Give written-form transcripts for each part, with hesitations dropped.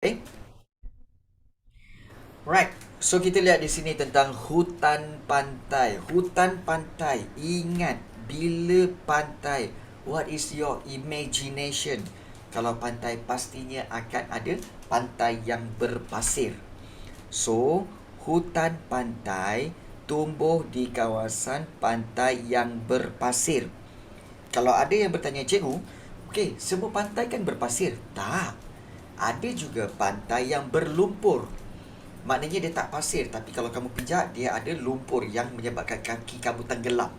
Okay? Right. So kita lihat di sini tentang hutan pantai. Hutan pantai. Ingat, bila pantai, what is your imagination? Kalau pantai pastinya akan ada pantai yang berpasir. So, hutan pantai tumbuh di kawasan pantai yang berpasir. Kalau ada yang bertanya, cikgu, okey, semua pantai kan berpasir? Tak. Ada juga pantai yang berlumpur. Maknanya dia tak pasir, tapi kalau kamu pijak, dia ada lumpur yang menyebabkan kaki kamu tenggelam.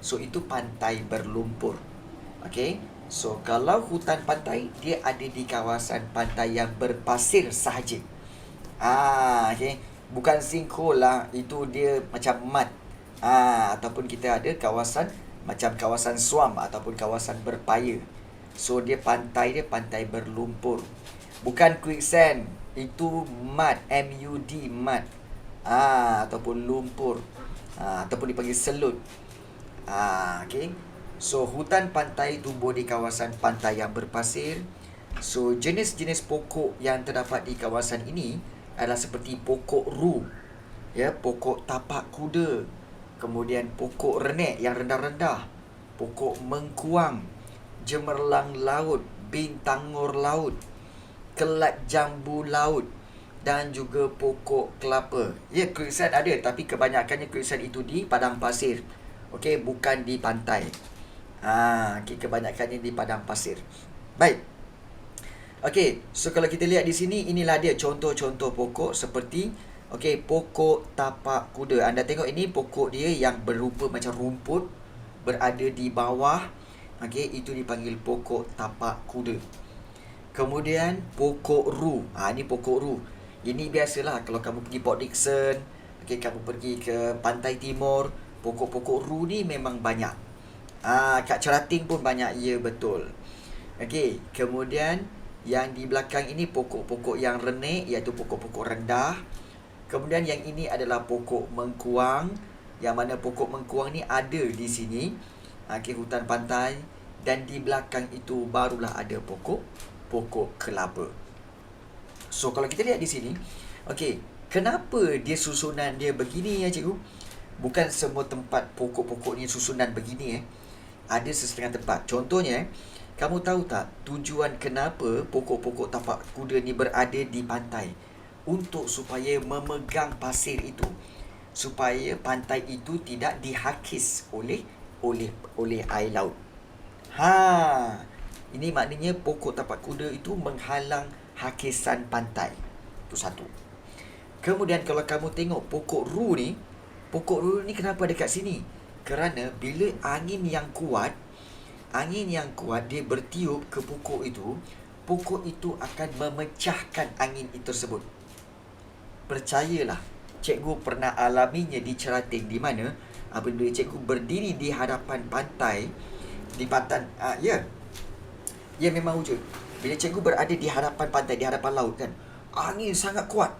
So, itu pantai berlumpur. Okay? So, kalau hutan pantai, dia ada di kawasan pantai yang berpasir sahaja. Okay. Bukan sinkhole lah. Itu dia macam mud. Ataupun kita ada kawasan macam kawasan swamp ataupun kawasan berpaya. So, dia pantai berlumpur. Bukan quicksand. Itu mud. MUD, mud. Ataupun lumpur. Ataupun dipanggil selut. Okay. So, hutan pantai tumbuh di kawasan pantai yang berpasir. So, jenis-jenis pokok yang terdapat di kawasan ini adalah seperti pokok ru, ya, pokok tapak kuda, kemudian pokok renek yang rendah-rendah, pokok mengkuang, cemerlang laut, bintangur laut, kelat jambu laut dan juga pokok kelapa. Ya, quicksand ada, tapi kebanyakannya quicksand itu di padang pasir. Okey, bukan di pantai. Okay, kebanyakannya di padang pasir. Baik. Okey, so kalau kita lihat di sini, inilah dia contoh-contoh pokok seperti pokok tapak kuda. Anda tengok ini pokok dia yang berupa macam rumput berada di bawah. Okey, itu dipanggil pokok tapak kuda. Kemudian pokok ru. Ini pokok ru. Ini biasalah kalau kamu pergi Port Dickson, kamu pergi ke pantai timur, pokok-pokok ru ni memang banyak. Kat Cerating pun banyak, ya betul. Okey, kemudian yang di belakang ini pokok-pokok yang renek, iaitu pokok-pokok rendah. Kemudian yang ini adalah pokok mengkuang, yang mana pokok mengkuang ni ada di sini, hutan pantai. Dan di belakang itu barulah ada pokok kelapa. So kalau kita lihat di sini, kenapa dia susunan dia begini ya cikgu? Bukan semua tempat pokok-pokok ni susunan begini Ada sesetengah tempat. Contohnya, kamu tahu tak tujuan kenapa pokok-pokok tapak kuda ni berada di pantai? Untuk supaya memegang pasir itu. Supaya pantai itu tidak dihakis oleh air laut. Ini maknanya pokok tapak kuda itu menghalang hakisan pantai. Itu satu. Kemudian kalau kamu tengok pokok ru ni kenapa dekat sini? Kerana bila angin yang kuat dia bertiup ke pokok itu akan memecahkan angin itu tersebut. Percayalah, cikgu pernah alaminya di Cerating, di mana apabila cikgu berdiri di hadapan pantai, ya memang wujud. Bila cikgu berada di hadapan pantai, di hadapan laut kan, angin sangat kuat.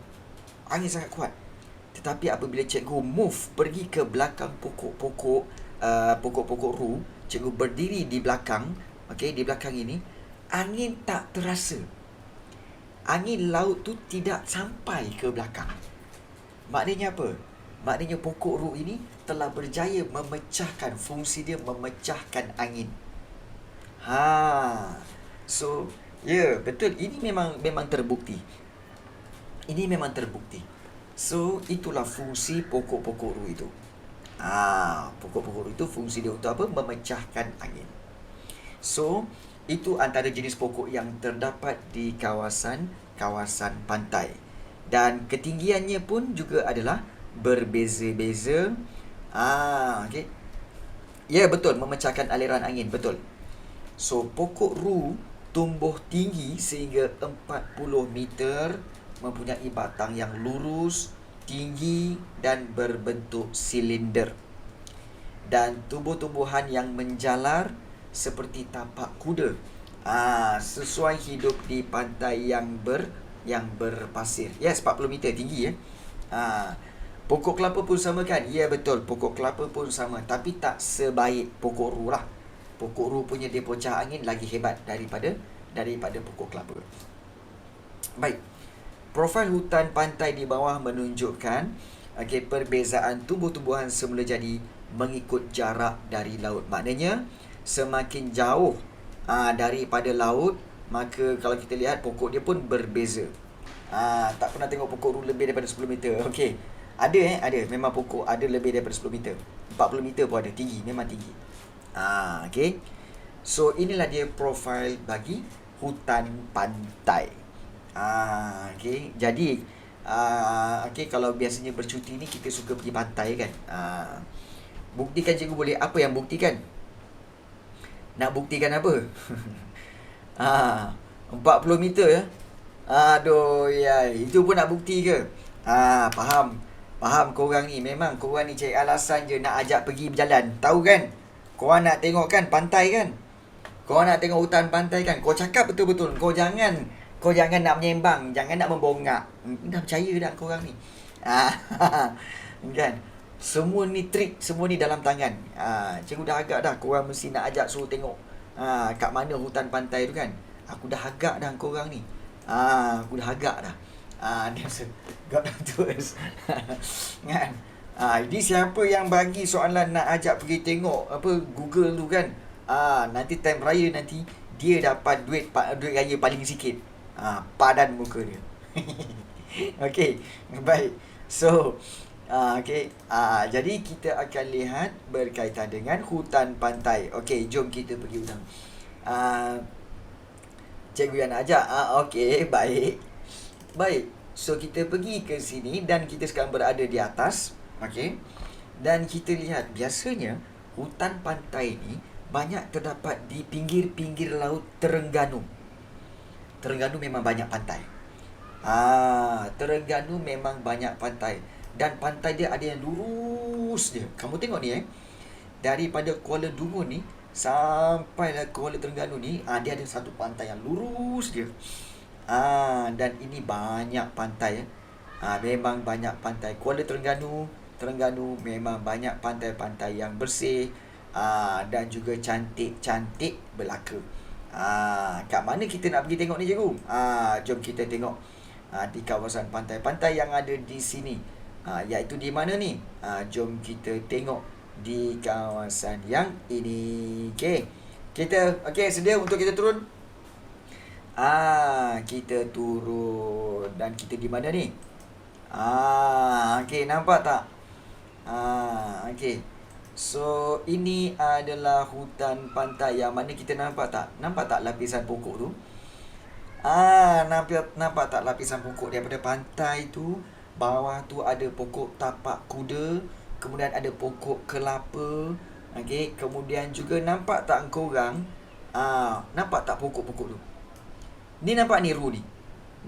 Tetapi apabila cikgu pergi ke belakang pokok-pokok ru, cikgu berdiri di belakang, di belakang ini, angin tak terasa. Angin laut tu tidak sampai ke belakang. Maknanya apa? Maknanya pokok ru ini telah berjaya memecahkan, fungsi dia memecahkan angin. So, betul. Ini memang terbukti. So, itulah fungsi pokok-pokok ru itu. Pokok-pokok ru itu fungsi dia untuk apa? Memecahkan angin. So, itu antara jenis pokok yang terdapat di kawasan pantai. Dan ketinggiannya pun juga adalah berbeza-beza. Ya, betul, memecahkan aliran angin, betul. So, pokok ru tumbuh tinggi sehingga 40 meter, mempunyai batang yang lurus, tinggi dan berbentuk silinder. Dan tumbuh-tumbuhan yang menjalar seperti tapak kuda. Sesuai hidup di pantai yang berpasir. Yes, 40 meter tinggi Pokok kelapa pun sama kan? Ya betul, pokok kelapa pun sama, tapi tak sebaik pokok ru lah. Pokok ru punya dia pecah angin lagi hebat daripada pokok kelapa. Baik. Profil hutan pantai di bawah menunjukkan perbezaan tumbuh-tumbuhan semula jadi mengikut jarak dari laut. Maknanya semakin jauh daripada laut, maka kalau kita lihat pokok dia pun berbeza. Tak pernah tengok pokok ru lebih daripada 10 meter. Okey. Ada. Memang pokok ada lebih daripada 10 meter. 40 meter pun ada. Tinggi, memang tinggi. Okey. So inilah dia profil bagi hutan pantai. Okey. Jadi kalau biasanya bercuti ni kita suka pergi pantai kan. Buktikan cikgu boleh. Apa yang buktikan? Nak buktikan apa? 40 meter ya. Aduh ya, itu pun nak bukti ke? Faham. Faham korang ni. Memang korang ni cari alasan je nak ajak pergi berjalan. Tahu kan? Korang nak tengok kan pantai kan? Korang nak tengok hutan pantai kan? Kau cakap betul-betul. Kau jangan nak menyembang, jangan nak membongak. Dah percaya dah korang ni. Kan? Semua ni trik, semua ni dalam tangan. Cikgu dah agak dah korang mesti nak ajak suruh tengok kat mana hutan pantai tu kan. Aku dah agak dah korang ni. Aku dah agak dah. Got to us. Kan? Ini siapa yang bagi soalan nak ajak pergi tengok Google tu kan? Nanti time raya nanti dia dapat duit raya paling sikit. Padan muka dia. Okey, baik. So, jadi kita akan lihat berkaitan dengan hutan pantai. Okey, jom kita pergi ulang. Cikgu yang nak ajak. Okey, baik. Baik. So, kita pergi ke sini dan kita sekarang berada di atas. Okey. Dan kita lihat biasanya hutan pantai ni banyak terdapat di pinggir-pinggir laut Terengganu. Terengganu memang banyak pantai. Terengganu memang banyak pantai. Dan pantai dia ada yang lurus dia. Kamu tengok ni daripada Kuala Dungun ni sampai Kuala Terengganu ni, dia ada satu pantai yang lurus dia. Dan ini banyak pantai. Memang banyak pantai. Kuala Terengganu memang banyak pantai-pantai yang bersih dan juga cantik-cantik belaka. Kat mana kita nak pergi tengok ni cikgu? Jom kita tengok di kawasan pantai-pantai yang ada di sini. Iaitu di mana ni? Jom kita tengok di kawasan yang ini. Okey. Sedia untuk kita turun? Kita turun. Dan kita di mana ni? Okey, nampak tak? Okey. So, ini adalah hutan pantai yang mana kita nampak tak? Nampak tak lapisan pokok tu? Nampak tak lapisan pokok daripada pantai tu? Bawah tu ada pokok tapak kuda. Kemudian ada pokok kelapa. Okey, kemudian juga nampak tak korang? Nampak tak pokok-pokok tu? Ni nampak niru ni?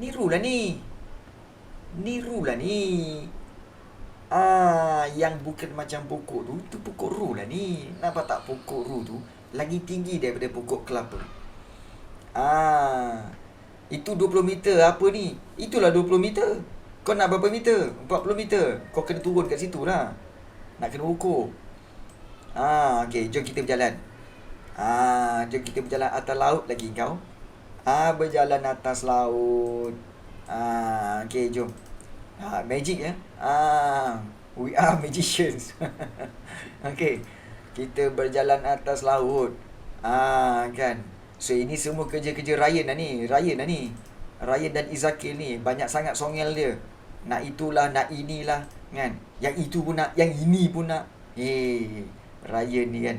Niru lah ni. Yang bukan macam pokok tu pokok ru lah ni. Nampak tak pokok ru tu lagi tinggi daripada pokok kelapa. Itu 20 meter apa ni? Itulah 20 meter. Kau nak berapa meter? 40 meter. Kau kena turun kat situ lah. Nak kena ukur. Okey, jom kita berjalan. Jom kita berjalan atas laut lagi kau. Berjalan atas laut. Okey, jom. Magic ya. We are magicians. Okey. Kita berjalan atas laut. Kan. So ini semua kerja-kerja Ryan lah ni. Ryan dan Izakil ni banyak sangat songel dia. Nak itulah, nak inilah, kan. Yang itu pun nak, yang ini pun nak. Ryan ni kan.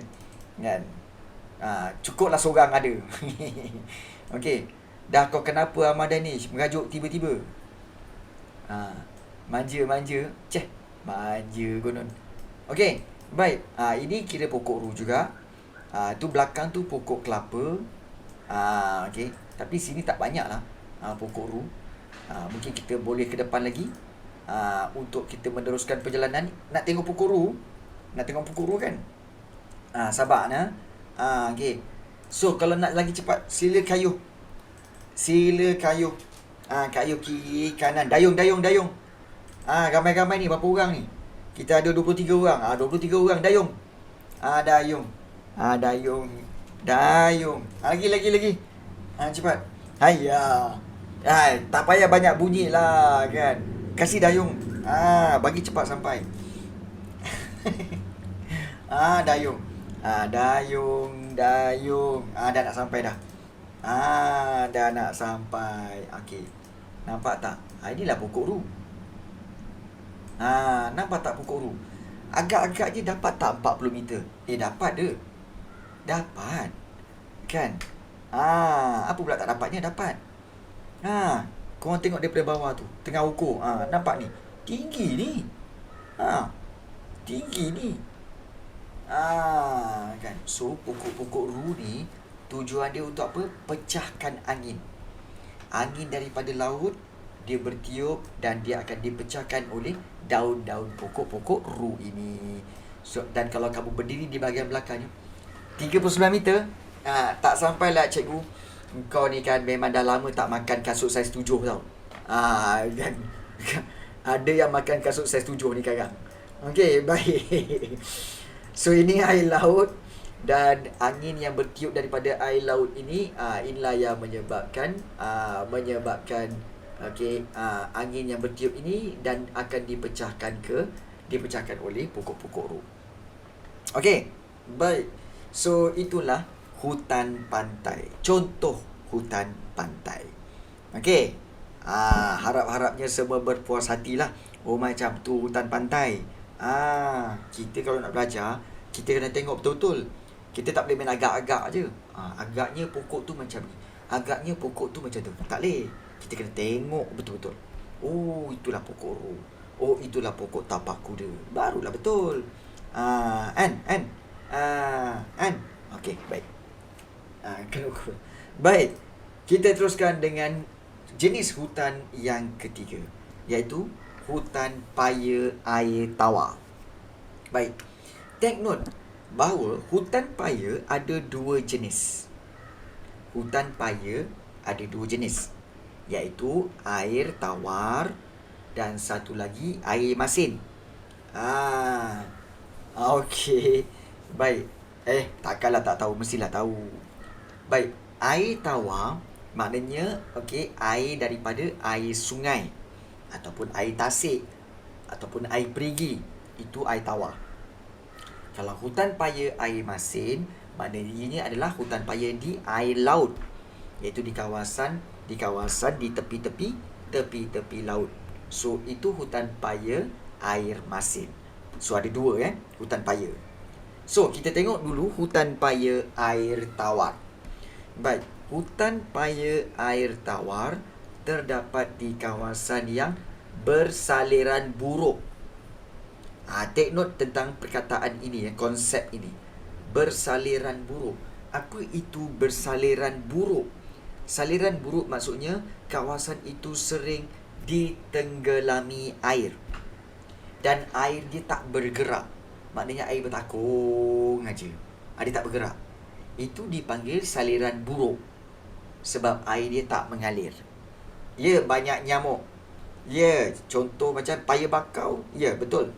Kan. Cukuplah seorang ada. Okey. Dah kau kenapa Ahmad Danish merajuk tiba-tiba? Manja. Manja konon. Okey, baik. Ini kira pokok ru juga. Tu belakang tu pokok kelapa. Okey. Tapi sini tak banyak lah pokok ru. Mungkin kita boleh ke depan lagi untuk kita meneruskan perjalanan. Nak tengok pokok ru? Nak tengok pokok ru kan? Sabar nah. Okey. So kalau nak lagi cepat, sila kayuh. Kayuh kiri kanan. Dayung. Ramai-ramai ni, berapa orang ni? Kita ada 23 orang. 23 orang dayung. Dayung. Lagi. Cepat. Hayya. Tak payah banyak bunyi lah kan. Kasih dayung. Bagi cepat sampai. Dayung. Dayung, dayung. Dah nak sampai dah. Dah nak sampai. Okey. Nampak tak? Inilah pokok ru. Nampak tak pokok ru? Agak-agak je dapat tak 40 meter? Dapat ke? Dapat. Kan? Apa pula tak dapatnya? Dapat. Korang tengok daripada bawah tu. Tengah ukur. Nampak ni? Tinggi ni. Tinggi ni. Kan? So, pokok-pokok ru ni tujuan dia untuk apa? Pecahkan angin. Angin daripada laut dia bertiup dan dia akan dipecahkan oleh daun-daun pokok-pokok ru ini. So, dan kalau kamu berdiri di bahagian belakangnya 39 meter, tak sampailah cikgu. Kau ni kan memang dah lama tak makan kasut saiz 7 tau. Kan? Ada yang makan kasut saiz 7 ni sekarang. Okey, baik. So ini air laut dan angin yang bertiup daripada air laut ini, inilah yang menyebabkan angin yang bertiup ini dan akan dipecahkan oleh pokok-pokok ru. Okey, baik. So itulah hutan pantai. Contoh hutan pantai. Okey. Harap-harapnya semua berpuas hatilah. Macam tu hutan pantai. Kita kalau nak belajar, kita kena tengok betul-betul. Kita tak boleh main agak-agak je. Agaknya pokok tu macam ni. Agaknya pokok tu macam tu. Tak boleh. Kita kena tengok betul-betul. Itulah pokok ru. Itulah pokok tapak kuda. Barulah betul. Okey, baik. Baik. Kita teruskan dengan jenis hutan yang ketiga, iaitu hutan paya air tawar. Baik. Take note bahawa hutan paya ada dua jenis. Hutan paya ada dua jenis, iaitu air tawar dan satu lagi air masin. Okey. Baik. Takkanlah tak tahu, mestilah tahu. Baik, air tawar maknanya air daripada air sungai ataupun air tasik ataupun air perigi. Itu air tawar. Kalau hutan paya air masin, maknanya adalah hutan paya di air laut, iaitu di kawasan di tepi-tepi laut. So itu hutan paya air masin. So ada dua hutan paya. So kita tengok dulu hutan paya air tawar. Baik, hutan paya air tawar terdapat di kawasan yang bersaliran buruk. Take note tentang perkataan ini, konsep ini. Bersaliran buruk. Apa itu bersaliran buruk? Saliran buruk maksudnya kawasan itu sering ditenggelami air. Dan air dia tak bergerak. Maknanya air bertakung aja. Dia tak bergerak. Itu dipanggil saliran buruk. Sebab air dia tak mengalir. Banyak nyamuk. Contoh macam paya bakau. Betul.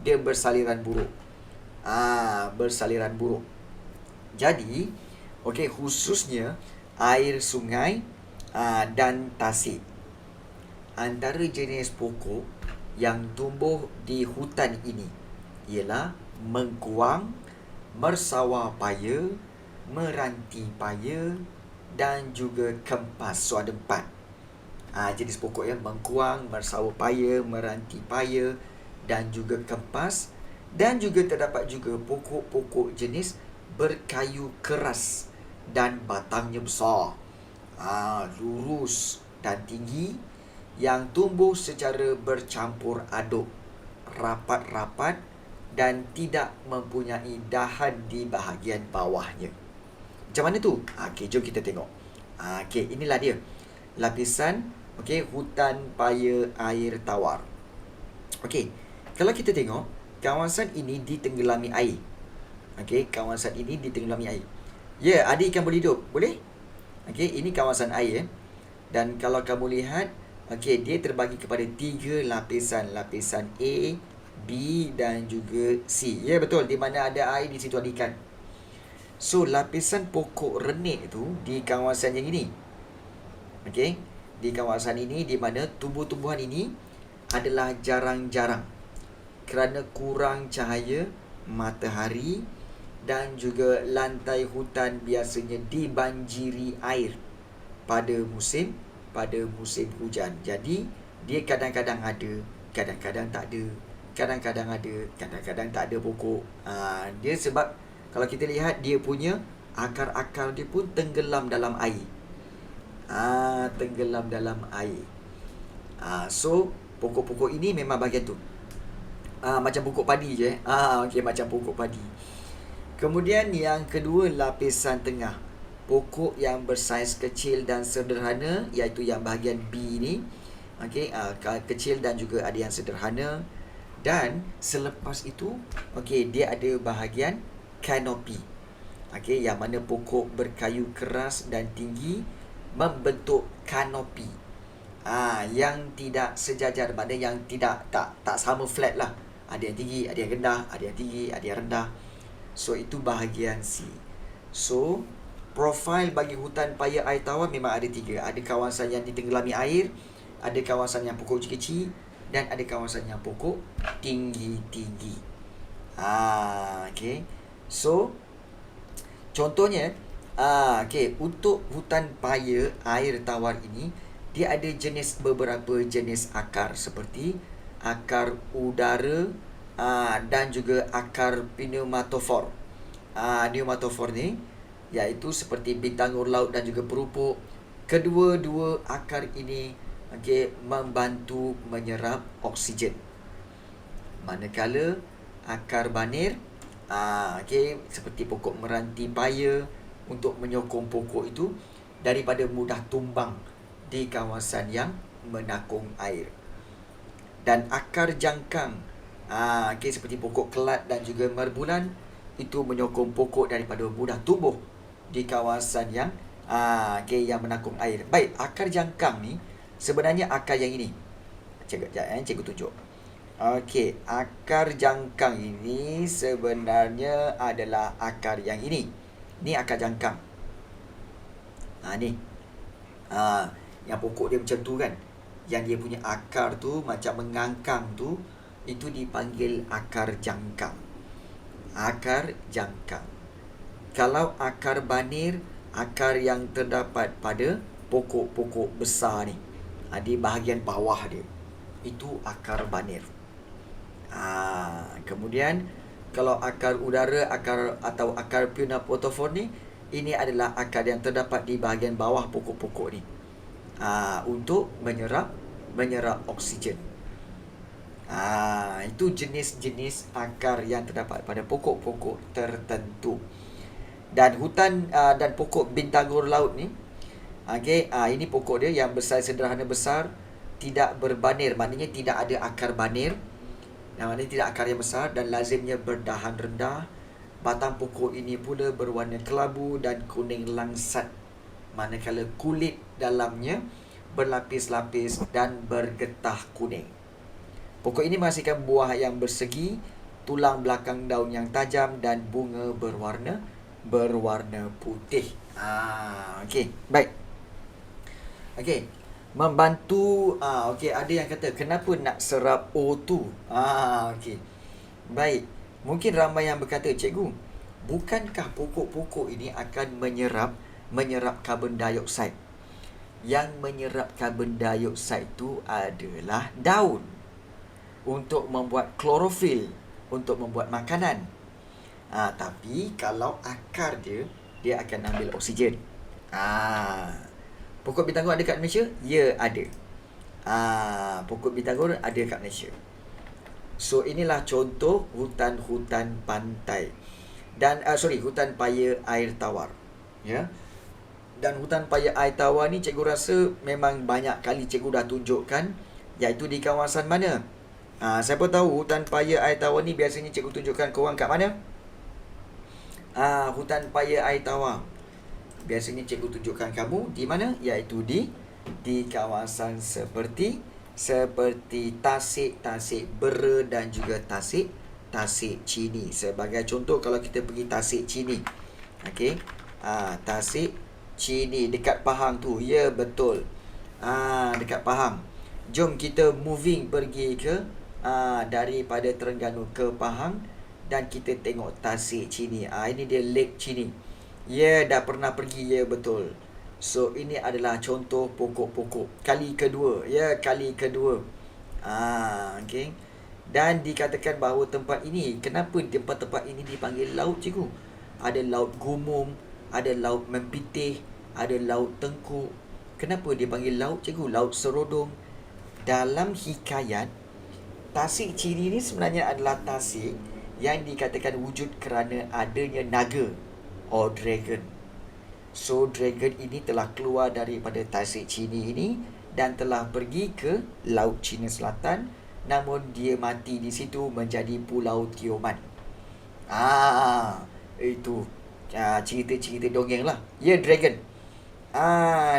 Dia bersaliran buruk. Bersaliran buruk. Jadi, khususnya air sungai dan tasik. Antara jenis pokok yang tumbuh di hutan ini ialah mengkuang, mersawar paya, meranti paya dan juga kempas. So ada 4 jenis pokok mengkuang, mersawar paya, meranti paya dan juga kempas. Dan juga terdapat juga pokok-pokok jenis berkayu keras dan batangnya besar, lurus dan tinggi, yang tumbuh secara bercampur aduk, rapat-rapat dan tidak mempunyai dahan di bahagian bawahnya. Macam mana tu? Jom kita tengok. Inilah dia lapisan hutan paya air tawar. Kalau kita tengok, kawasan ini ditenggelami air. Kawasan ini ditenggelami air. Ada ikan boleh hidup. Boleh? Ini kawasan air. Dan kalau kamu lihat, dia terbagi kepada 3 lapisan. Lapisan A, B dan juga C. Betul. Di mana ada air, di situ ada ikan. So, lapisan pokok renik tu di kawasan yang ini. di kawasan ini, di mana tumbuh-tumbuhan ini adalah jarang-jarang kerana kurang cahaya matahari dan juga lantai hutan biasanya dibanjiri air pada musim hujan. Jadi dia kadang-kadang ada, kadang-kadang tak ada, kadang-kadang ada, kadang-kadang tak ada pokok. Dia sebab kalau kita lihat dia punya akar-akar dia pun tenggelam dalam air. Tenggelam dalam air. So pokok-pokok ini memang bahagian tu. Macam pokok padi je. Okey, macam pokok padi. Kemudian yang kedua, lapisan tengah. Pokok yang bersaiz kecil dan sederhana, iaitu yang bahagian B ni. Okey, kecil dan juga ada yang sederhana. Dan selepas itu, okey, dia ada bahagian kanopi. Okey, yang mana pokok berkayu keras dan tinggi membentuk kanopi. Yang tidak sejajar, maknanya yang tak sama flat lah. Ada yang tinggi, ada yang rendah, ada yang tinggi, ada yang rendah. So itu bahagian C. So profil bagi hutan paya air tawar memang ada 3. Ada kawasan yang ditenggelami air, ada kawasan yang pokok kecil, dan ada kawasan yang pokok tinggi-tinggi. Okay. So contohnya, untuk hutan paya air tawar ini, dia ada beberapa jenis akar seperti akar udara dan juga akar pneumatofor. Pneumatofor ni iaitu seperti bintangur laut dan juga perupuk. Kedua-dua akar ini membantu menyerap oksigen. Manakala akar banir seperti pokok meranti paya untuk menyokong pokok itu daripada mudah tumbang di kawasan yang menakung air. Dan akar jangkang seperti pokok kelat dan juga merbulan itu menyokong pokok daripada mudah tumbuh di kawasan yang yang menakung air. Baik, akar jangkang ni sebenarnya akar yang ini. Cikgu tunjuk. Okey, akar jangkang ini sebenarnya adalah akar yang ini. Ni akar jangkang. Ni. Yang pokok dia macam tu kan. Yang dia punya akar tu macam mengangkang tu, itu dipanggil akar jangkang. Akar jangkang. Kalau akar banir, akar yang terdapat pada pokok-pokok besar ni, di bahagian bawah dia, itu akar banir. Kemudian kalau akar udara, atau akar pneumatofor ni, ini adalah akar yang terdapat di bahagian bawah pokok-pokok ni, untuk menyerap oksigen. Itu jenis-jenis akar yang terdapat pada pokok-pokok tertentu. Dan hutan dan pokok bintangur laut ni, ini pokok dia yang bersaiz sederhana besar, tidak berbanir, maknanya tidak ada akar banir. Maknanya tidak akar yang besar dan lazimnya berdahan rendah. Batang pokok ini pula berwarna kelabu dan kuning langsat, manakala kulit dalamnya berlapis-lapis dan bergetah kuning. Pokok ini menghasilkan buah yang bersegi, tulang belakang daun yang tajam dan bunga berwarna putih. Baik. Membantu, ada yang kata kenapa nak serap O2? Baik. Mungkin ramai yang berkata, cikgu, bukankah pokok-pokok ini akan menyerap karbon dioksida? Yang menyerap karbon dioksida itu adalah daun untuk membuat klorofil, untuk membuat makanan. Tapi kalau akar dia akan ambil oksigen. Pokok bintangur ada kat Malaysia? Ya, ada. Pokok bintangur ada kat Malaysia. So inilah contoh hutan-hutan pantai. Dan hutan paya air tawar. Ya. Dan hutan paya air tawar ni cikgu rasa memang banyak kali cikgu dah tunjukkan, iaitu di kawasan mana? Siapa tahu hutan paya air tawar ni biasanya cikgu tunjukkan korang kat mana? Hutan paya air tawar biasanya cikgu tunjukkan kamu di mana? Iaitu di kawasan seperti Tasik Bera dan juga Tasik Chini. Sebagai contoh, kalau kita pergi Tasik Chini, Tasik Chini dekat Pahang tu, ya betul. Dekat Pahang. Jom kita moving pergi ke daripada Terengganu ke Pahang dan kita tengok Tasik Chini. Ini dia Lake Chini. Ya, dah pernah pergi, ya betul. So ini adalah contoh pokok-pokok. Kali kedua, ya, kali kedua. Okay. Dan dikatakan bahawa tempat ini, kenapa tempat-tempat ini dipanggil laut, cikgu? Ada laut Gumung, ada laut Mempitih, ada laut Tengkuk. Kenapa dia panggil laut, cikgu? Laut Serodong. Dalam hikayat, Tasik Chini ni sebenarnya adalah tasik yang dikatakan wujud kerana adanya naga or dragon. So dragon ini telah keluar daripada Tasik Chini ini dan telah pergi ke Laut Cina Selatan, namun dia mati di situ menjadi Pulau Tioman. Itu cerita-cerita dongeng lah. Ya, dragon.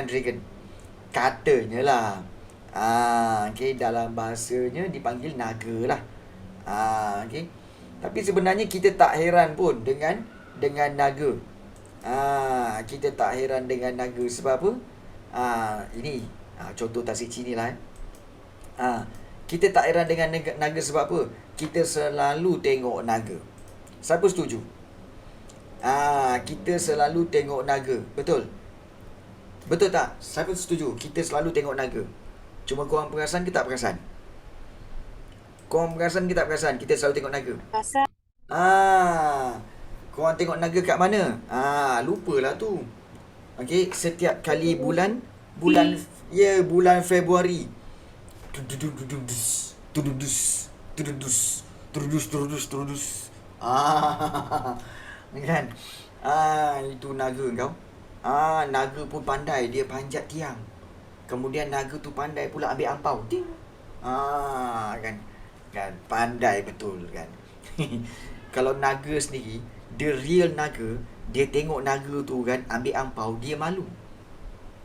Dragon. Katanya lah. Okay, dalam bahasanya dipanggil naga lah. Okay. Tapi sebenarnya kita tak heran pun dengan naga. Kita tak heran dengan naga sebab apa? Ini contoh Tasik Chini lah. Kita tak heran dengan naga sebab apa? Kita selalu tengok naga. Siapa setuju? Kita selalu tengok naga. Betul? Betul tak? Siapa setuju? Kita selalu tengok naga. Cuma korang perasan ke tak perasan? Korang perasan ke tak perasan? Kita selalu tengok naga. Perasan. Korang tengok naga kat mana? Lupalah tu. Okay, setiap kali bulan Februari. Tududus. Kan? Itu naga kau. Naga pun pandai, dia panjat tiang. Kemudian naga tu pandai pula ambil ampau. Ting. Kan pandai betul kan. Kalau naga sendiri, the real naga, dia tengok naga tu kan ambil ampau, dia malu.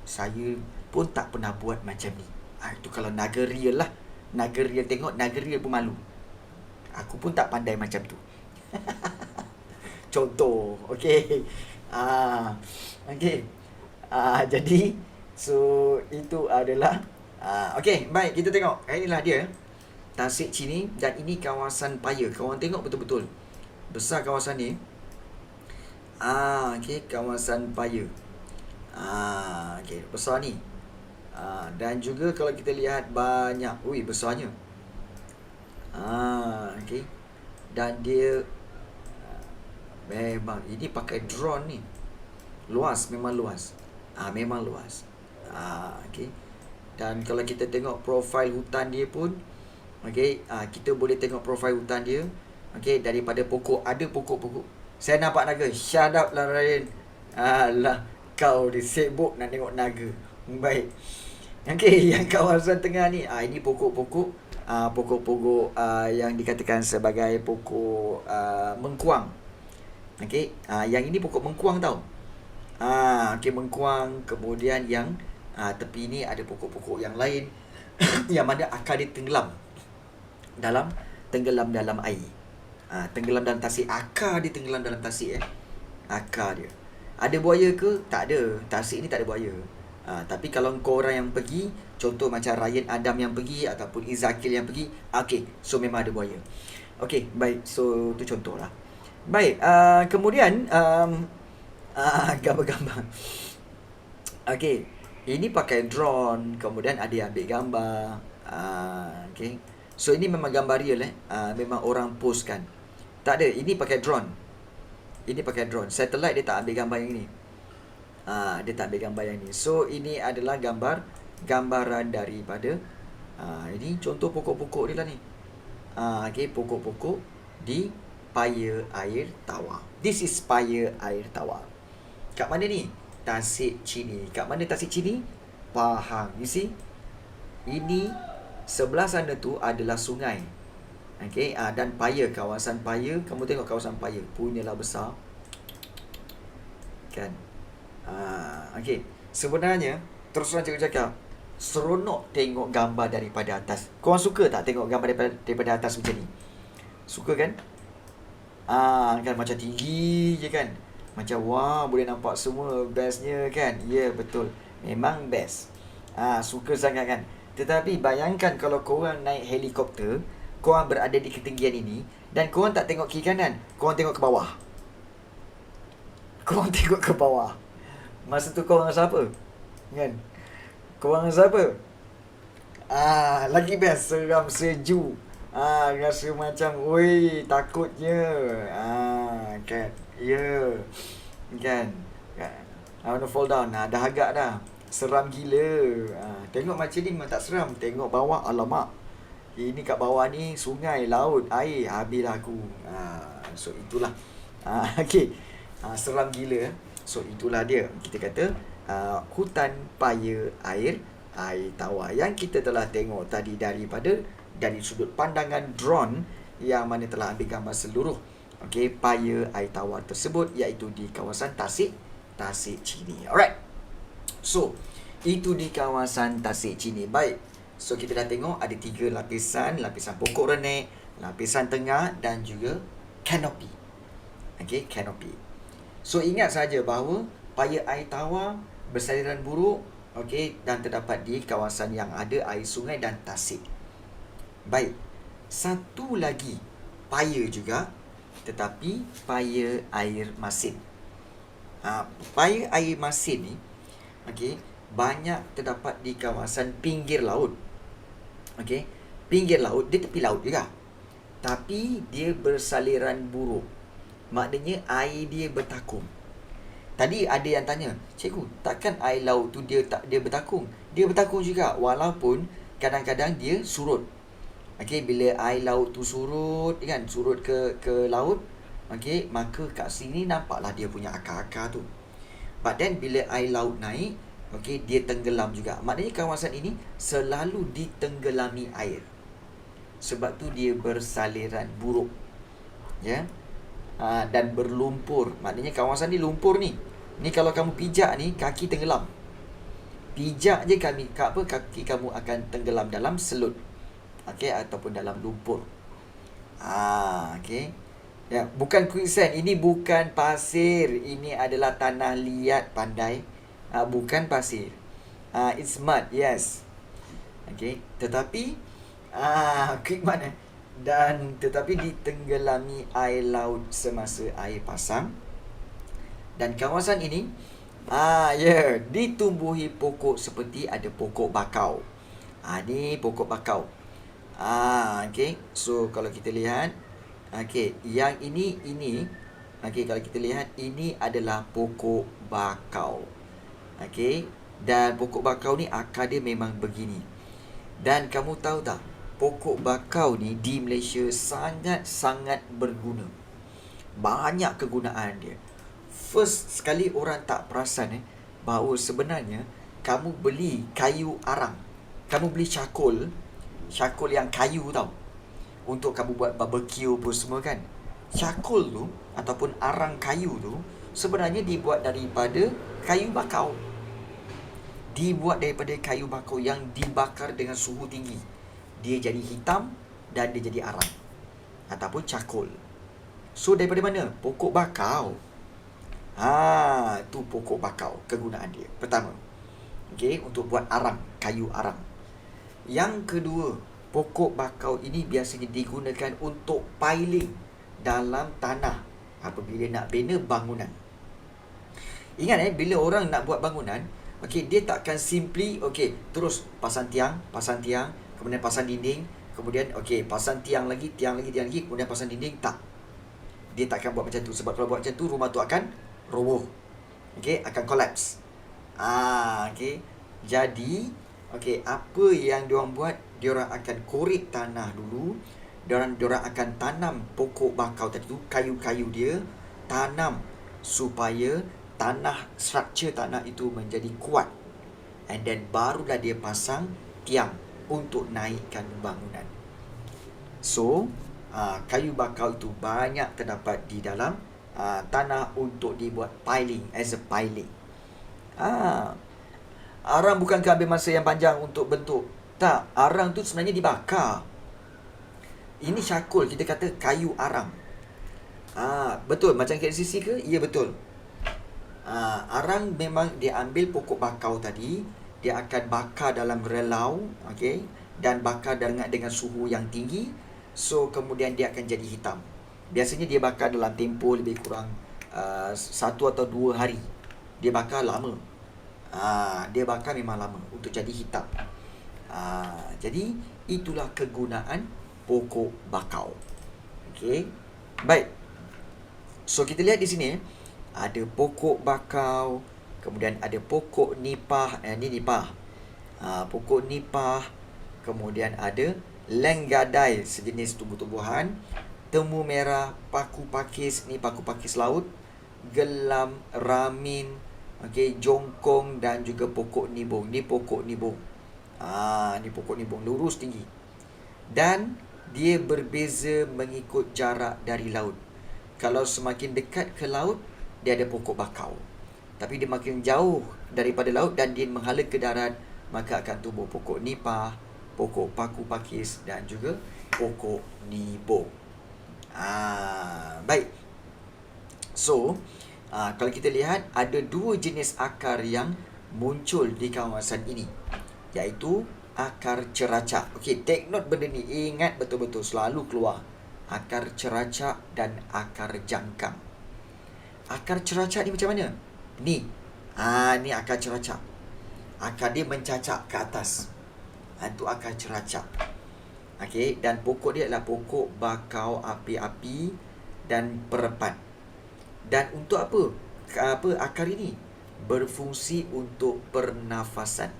Saya pun tak pernah buat macam ni. Itu kalau naga real lah. Naga real tengok, naga real pun malu. Aku pun tak pandai macam tu. Contoh. Okay. Okay. Jadi so itu adalah okay, baik, kita tengok. Inilah dia Tasik Chini dan ini kawasan Paya. Korang tengok betul-betul besar kawasan ni. Okay, kawasan Paya. Okay, besar ni. Dan juga kalau kita lihat banyak, besarnya. Okay. Dan dia memang ini pakai drone ni. Luas, memang luas. Memang luas. Okay. Dan kalau kita tengok profil hutan dia pun, okay, kita boleh tengok profil hutan dia. Okay, daripada pokok, ada pokok-pokok. Saya nampak naga. Shut up lah, Ryan. Alah, kau dia sibuk nak tengok naga. Baik. Okay, yang kawasan tengah ni, ini pokok-pokok. Pokok-pokok yang dikatakan sebagai pokok mengkuang. Okay, yang ini pokok mengkuang tau. Okay, mengkuang. Kemudian yang tepi ni ada pokok-pokok yang lain yang mana akar dia tenggelam dalam air. Tenggelam dalam tasik. Akar dia tenggelam dalam tasik. Akar dia. Ada buaya ke? Tak ada. Tasik ni tak ada buaya. Tapi kalau korang yang pergi, contoh macam Ryan Adam yang pergi ataupun Izakil yang pergi, okay, so memang ada buaya. Okay, baik. So tu contoh lah. Baik, kemudian gambar-gambar. Okay, ini pakai drone. Kemudian ada yang ambil gambar. Okay, so ini memang gambar real. Memang orang post kan. Tak ada, ini pakai drone. Ini pakai drone. Satellite dia tak ambil gambar yang ini. Dia tak ambil gambar yang ni. So ini adalah gambaran daripada ini contoh pokok-pokok dia lah ni. Okay, pokok-pokok di Paya Air Tawar. This is Paya Air Tawar. Kat mana ni? Tasik Chini. Kat mana Tasik Chini? Pahang. You see? Ini sebelah sana tu adalah sungai. Okay, dan Paya, kawasan Paya. Kamu tengok kawasan Paya, punyalah besar. Kan? Okay, sebenarnya terus terang cikgu cakap, seronok tengok gambar daripada atas. Korang suka tak tengok gambar daripada atas macam ni? Suka kan? Kan macam tinggi je kan. Macam wah, boleh nampak semua, bestnya kan. Ya, betul, memang best. Suka sangat kan. Tetapi bayangkan kalau korang naik helikopter, korang berada di ketinggian ini, dan korang tak tengok kiri kanan, korang tengok ke bawah. Korang tengok ke bawah. Masa tu korang rasa apa? Kan? Korang rasa apa? Lagi best, seram, sejuk. Rasa macam, oi, takutnya. Kan? Ya. Kan? I wanna fall down. Dah agak dah. Seram gila. Tengok macam ni memang tak seram. Tengok bawah, alamak. Ini kat bawah ni sungai, laut, air. Habislah aku. So itulah. Okay. Seram gila. So itulah dia. Kita kata hutan paya air tawar yang kita telah tengok tadi dari sudut pandangan drone yang mana telah ambil gambar seluruh paya air tawar tersebut, iaitu di kawasan Tasik Chini. Alright. So itu di kawasan Tasik Chini. Baik. So kita dah tengok ada 3 lapisan pokok renek, lapisan tengah dan juga kanopi. Kanopi. So ingat saja bahawa paya air tawar bersaliran buruk dan terdapat di kawasan yang ada air sungai dan tasik. Baik. Satu lagi paya juga, tetapi paya air masin. Paya air masin ni banyak terdapat di kawasan pinggir laut. Pinggir laut, dia tepi laut juga. Tapi dia bersaliran buruk. Maknanya air dia bertakung. Tadi ada yang tanya, cikgu, takkan air laut tu dia bertakung? Dia bertakung juga, walaupun kadang-kadang dia surut. Bila air laut tu surut ke laut, maka kat sini nampaklah dia punya akar-akar tu. But then bila air laut naik, dia tenggelam juga. Maknanya kawasan ini selalu ditenggelami air. Sebab tu dia bersaliran buruk. Ya. Dan berlumpur. Maknanya kawasan ni lumpur ni. Ni kalau kamu pijak ni, kaki tenggelam. Pijak je kaki kamu akan tenggelam dalam selut. Ataupun dalam lumpur. Ya, bukan quicksand. Ini bukan pasir. Ini adalah tanah liat, pandai. Bukan pasir. It's mud, yes. Tetapi quick mud tetapi ditenggelami air laut semasa air pasang. Dan kawasan ini ditumbuhi pokok seperti ada pokok bakau. Ni pokok bakau. So kalau kita lihat, yang ini kalau kita lihat, ini adalah pokok bakau. Dan pokok bakau ni akar dia memang begini. Dan kamu tahu tak, pokok bakau ni di Malaysia sangat-sangat berguna. Banyak kegunaan dia. First sekali orang tak perasan bahawa sebenarnya kamu beli kayu arang. Kamu beli cakul yang kayu tau. Untuk kamu buat barbecue pun semua kan. Cakul tu ataupun arang kayu tu sebenarnya dibuat daripada kayu bakau. Dibuat daripada kayu bakau yang dibakar dengan suhu tinggi. Dia jadi hitam dan dia jadi arang ataupun cakul. So daripada mana? Pokok bakau. Tu pokok bakau, kegunaan dia. Pertama, untuk buat arang, kayu arang. Yang kedua, pokok bakau ini biasanya digunakan untuk piling dalam tanah apabila nak bina bangunan. Ingat bila orang nak buat bangunan, dia takkan simply terus pasang tiang, kemudian pasang dinding, kemudian pasang tiang lagi, kemudian pasang dinding. Tak. Dia takkan buat macam tu, sebab kalau buat macam tu rumah tu akan roboh. Akan collapse. Jadi apa yang diorang buat, diorang akan korek tanah dulu. Diorang akan tanam pokok bakau tadi tu, kayu-kayu dia, tanam supaya structure tanah itu menjadi kuat. And then barulah dia pasang tiang untuk naikkan bangunan. So kayu bakau itu banyak terdapat di dalam tanah untuk dibuat piling, as a piling. Arang bukan ambil masa yang panjang untuk bentuk. Tak, arang tu sebenarnya dibakar. Ini cakul, kita kata kayu arang. Betul, macam KLCC ke? Ya, betul. Arang memang dia ambil pokok bakau tadi, dia akan bakar dalam relau, okey, dan bakar dengan suhu yang tinggi. So kemudian dia akan jadi hitam. Biasanya dia bakar dalam tempoh lebih kurang 1 atau 2 hari. Dia bakar lama. Dia bakar memang lama untuk jadi hitam. Jadi itulah kegunaan pokok bakau. Okey. Baik. So kita lihat di sini ada pokok bakau, kemudian ada pokok nipah, ni nipah. Pokok nipah, kemudian ada lenggadai, sejenis tumbuh-tumbuhan, temu merah, paku pakis, ni paku pakis laut, gelam, ramin, okey, jongkong dan juga pokok nibung. Ni pokok nibung. Ni pokok nibung lurus tinggi. Dan dia berbeza mengikut jarak dari laut. Kalau semakin dekat ke laut, dia ada pokok bakau. Tapi dia makin jauh daripada laut dan dia menghala ke darat, maka akan tumbuh pokok nipah, pokok paku pakis dan juga pokok nibung. Baik. So, kalau kita lihat ada 2 jenis akar yang muncul di kawasan ini, iaitu akar ceracak. Okey, take note benda ni, ingat betul-betul, selalu keluar. Akar ceracak dan akar jangkang. Akar ceracak ni macam mana? Ni. Ni akar ceracak. Akar dia mencacak ke atas. Itu akar ceracak. Okey, dan pokok dia adalah pokok bakau api-api dan perepat. Dan untuk apa? Akar ini berfungsi untuk pernafasan.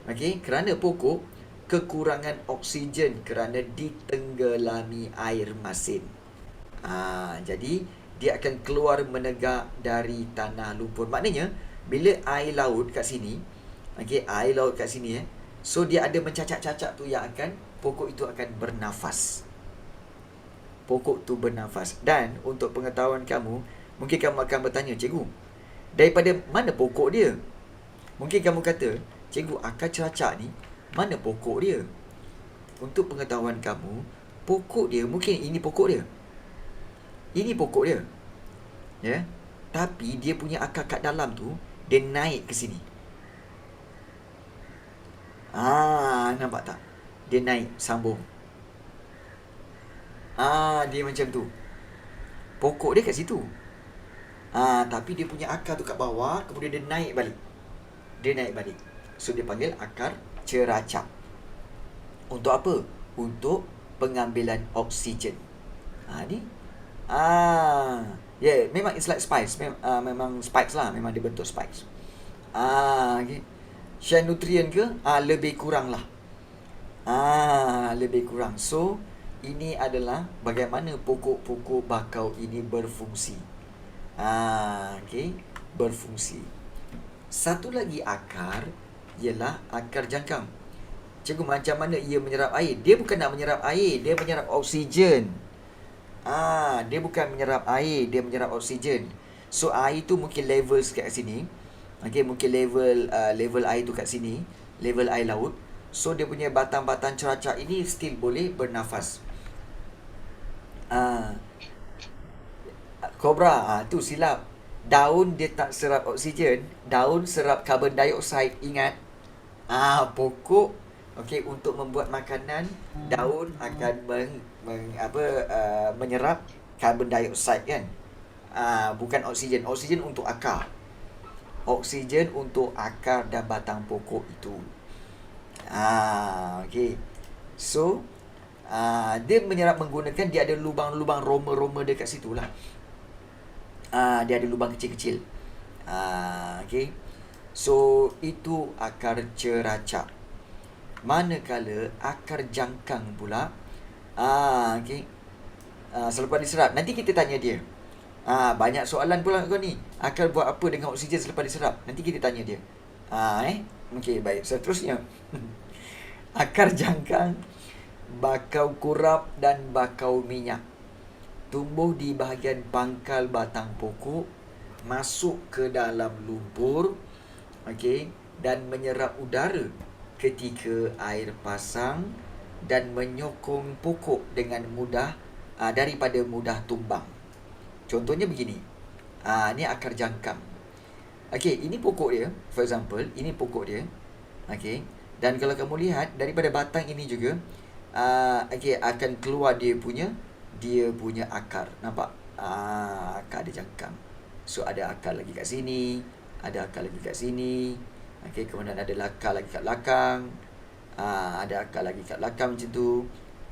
Okey, kerana pokok kekurangan oksigen kerana ditenggelami air masin. Jadi dia akan keluar menegak dari tanah lumpur. Maknanya bila air laut kat sini, okey, air laut kat sini so dia ada mencacak-cacak tu yang akan pokok itu akan bernafas. Pokok tu bernafas. Dan untuk pengetahuan kamu, mungkin kamu akan bertanya, cikgu, daripada mana pokok dia? Mungkin kamu kata, cikgu, akar ceracak ni mana pokok dia? Untuk pengetahuan kamu, pokok dia, mungkin ini pokok dia. Ini pokok dia. Ya. Tapi dia punya akar kat dalam tu, dia naik ke sini. Nampak tak? Dia naik, sambung. Dia macam tu. Pokok dia kat situ. Tapi dia punya akar tu kat bawah, kemudian dia naik balik. Dia naik balik. So dia panggil akar ceracak. Untuk apa? Untuk pengambilan oksigen. Ni. Memang it's like spikes. Memang spikes lah. Memang dia bentuk spikes. Okay. Share nutrien ke? Lebih kurang lah. Lebih kurang. So, ini adalah bagaimana pokok-pokok bakau ini berfungsi. Okay. Berfungsi. Satu lagi akar ialah akar jangkang. Cikgu, macam mana ia menyerap air? Dia bukan nak menyerap air, dia menyerap oksigen. Dia bukan menyerap air, dia menyerap oksigen. So air tu mungkin level kat sini. Okey, mungkin level air tu kat sini, level air laut. So dia punya batang-batang ceracak ini still boleh bernafas. Kobra, tu silap. Daun dia tak serap oksigen, daun serap karbon dioksida. Ingat. Pokok, okey, untuk membuat makanan, daun akan menyerap karbon dioksida kan. Bukan oksigen. Oksigen untuk akar. Oksigen untuk akar dan batang pokok itu. Okey. So, dia menyerap menggunakan, dia ada lubang-lubang roma-roma dekat situ lah. Dia ada lubang kecil-kecil. Okey. So, itu akar ceracak. Manakala akar jangkang pula, okey, selepas diserap, nanti kita tanya dia. Banyak soalan pula kau ni. Akar buat apa dengan oksigen selepas diserap? Nanti kita tanya dia. Okey, baik. Seterusnya. Akar jangkang, bakau kurap dan bakau minyak tumbuh di bahagian pangkal batang pokok, masuk ke dalam lumpur, okey, dan menyerap udara ketika air pasang dan menyokong pokok dengan mudah daripada mudah tumbang. Contohnya begini. Ni akar jangkang. Okey, ini pokok dia. For example, ini pokok dia. Okey. Dan kalau kamu lihat daripada batang ini juga akan keluar dia punya akar. Nampak? Akar dia jangkang. So ada akar lagi kat sini, ada akar lagi kat sini. Okey, kemudian ada akar lagi kat belakang. Ada akar lagi kat belakang macam tu.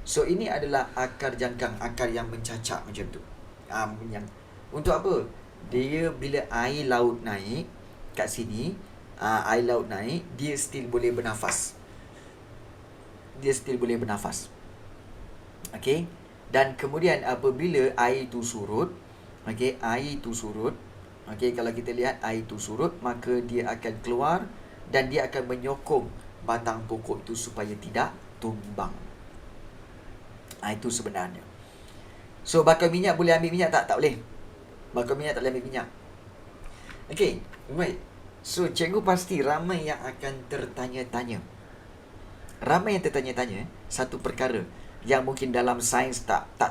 So ini adalah akar jangkang, akar yang mencacak macam tu. Yang untuk apa? Dia bila air laut naik kat sini, air laut naik, dia still boleh bernafas. Okey. Dan kemudian apabila air tu surut, okey, kalau kita lihat air tu surut, maka dia akan keluar dan dia akan menyokong batang pokok itu supaya tidak tumbang. Itu sebenarnya. So bakar minyak boleh ambil minyak tak? Tak boleh. Bakar minyak tak boleh ambil minyak. Okey, baik. So cikgu pasti ramai yang akan tertanya-tanya. Satu perkara yang mungkin dalam sains tak